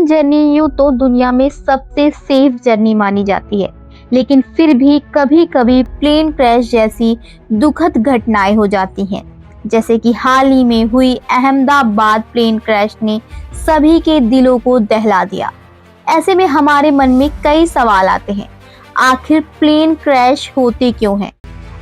Journey यूं तो दुनिया में सबसे सेफ जर्नी मानी जाती है, लेकिन फिर भी कभी कभी प्लेन क्रैश जैसी दुखद घटनाएं हो जाती हैं। जैसे कि हाल ही में हुई अहमदाबाद प्लेन क्रैश ने सभी के दिलों को दहला दिया। ऐसे में हमारे मन में कई सवाल आते हैं, आखिर प्लेन क्रैश होते क्यों हैं,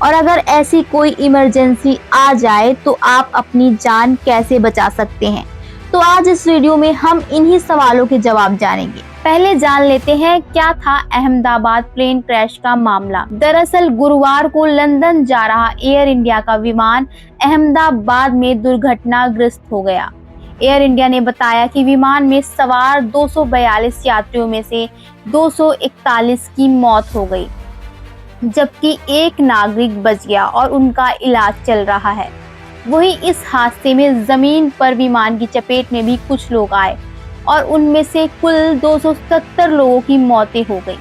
और अगर ऐसी कोई इमरजेंसी आ जाए तो आप अपनी जान कैसे बचा सकते हैं। तो आज इस वीडियो में हम इन्हीं सवालों के जवाब जानेंगे। पहले जान लेते हैं क्या था अहमदाबाद प्लेन क्रैश का मामला। दरअसल गुरुवार को लंदन जा रहा एयर इंडिया का विमान अहमदाबाद में दुर्घटनाग्रस्त हो गया। एयर इंडिया ने बताया कि विमान में सवार 242 यात्रियों में से 241 की मौत हो गई, जबकि एक नागरिक बच गया और उनका इलाज चल रहा है। वहीं इस हादसे में जमीन पर विमान की चपेट में भी कुछ लोग आए और उनमें से कुल 270 लोगों की मौतें हो गई।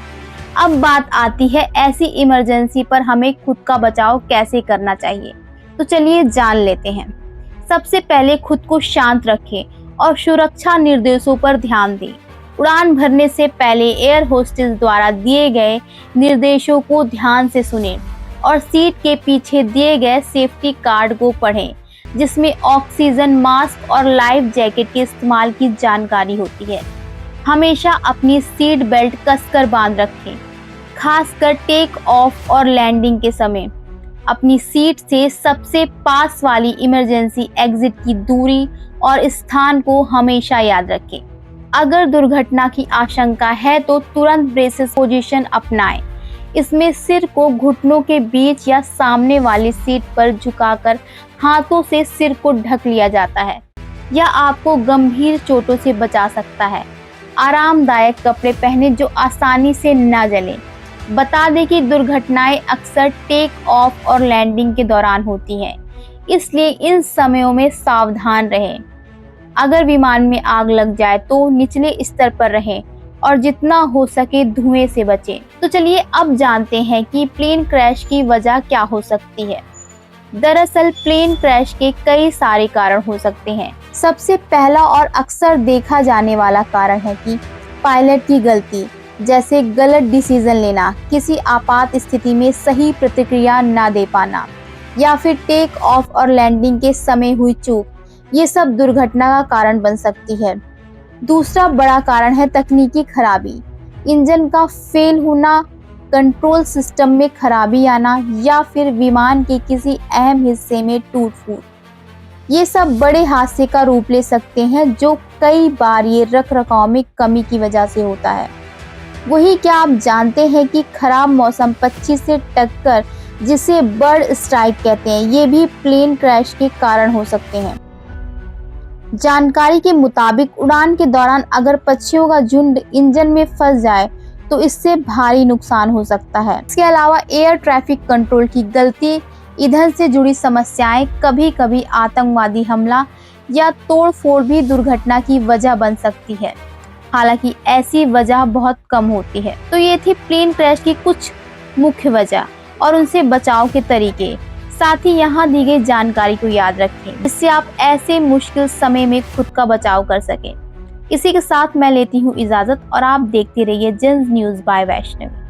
अब बात आती है ऐसी इमरजेंसी पर हमें खुद का बचाव कैसे करना चाहिए। तो चलिए जान लेते हैं। सबसे पहले खुद को शांत रखें और सुरक्षा निर्देशों पर ध्यान दें। उड़ान भरने से पहले एयर होस्टेस द्वारा दिए गए निर्देशों को ध्यान से सुनें और सीट के पीछे दिए गए सेफ्टी कार्ड को पढ़ें, जिसमें ऑक्सीजन मास्क और लाइफ जैकेट के इस्तेमाल की जानकारी होती है। हमेशा अपनी सीट बेल्ट कसकर बांध रखें, खासकर टेक ऑफ और लैंडिंग के समय। अपनी सीट से सबसे पास वाली इमरजेंसी एग्जिट की दूरी और स्थान को हमेशा याद रखें। अगर दुर्घटना की आशंका है तो तुरंत ब्रेसेस पोजीशन अपनाएं। इसमें सिर को घुटनों के बीच या सामने वाली सीट पर झुकाकर हाथों से सिर को ढक लिया जाता है। यह आपको गंभीर चोटों से बचा सकता है। आरामदायक कपड़े पहने जो आसानी से न जलें। बता दें कि दुर्घटनाएं अक्सर टेक ऑफ और लैंडिंग के दौरान होती हैं, इसलिए इन समयों में सावधान रहें। अगर विमान में आग लग जाए तो निचले स्तर पर रहें और जितना हो सके धुएं से बचें। तो चलिए अब जानते हैं कि प्लेन क्रैश की वजह क्या हो सकती है। दरअसल प्लेन क्रैश के कई सारे कारण हो सकते हैं। सबसे पहला और अक्सर देखा जाने वाला कारण है कि पायलट की गलती, जैसे गलत डिसीजन लेना, किसी आपात स्थिति में सही प्रतिक्रिया न दे पाना, या फिर टेक ऑफ और लैंडिंग के समय हुई चूक। ये सब दुर्घटना का कारण बन सकती है। दूसरा बड़ा कारण है तकनीकी खराबी, इंजन का फेल होना, कंट्रोल सिस्टम में खराबी आना, या फिर विमान के किसी अहम हिस्से में टूट फूट। ये सब बड़े हादसे का रूप ले सकते हैं, जो कई बार ये रखरखाव में कमी की वजह से होता है। वही क्या आप जानते हैं कि खराब मौसम, 25 से टक्कर, जिसे बर्ड स्ट्राइक कहते हैं, ये भी प्लेन क्रैश के कारण हो सकते हैं। जानकारी के मुताबिक उड़ान के दौरान अगर पक्षियों का झुंड इंजन में फंस जाए तो इससे भारी नुकसान हो सकता है। इसके अलावा एयर ट्रैफिक कंट्रोल की गलती, ईंधन से जुड़ी समस्याएं, कभी कभी आतंकवादी हमला या तोड़फोड़ भी दुर्घटना की वजह बन सकती है। हालांकि ऐसी वजह बहुत कम होती है। तो ये थी प्लेन क्रैश की कुछ मुख्य वजह और उनसे बचाव के तरीके। साथ ही यहाँ दी गई जानकारी को याद रखें, जिससे आप ऐसे मुश्किल समय में खुद का बचाव कर सकें। इसी के साथ मैं लेती हूँ इजाजत और आप देखते रहिए जेन्स न्यूज़ बाय वैष्णवी।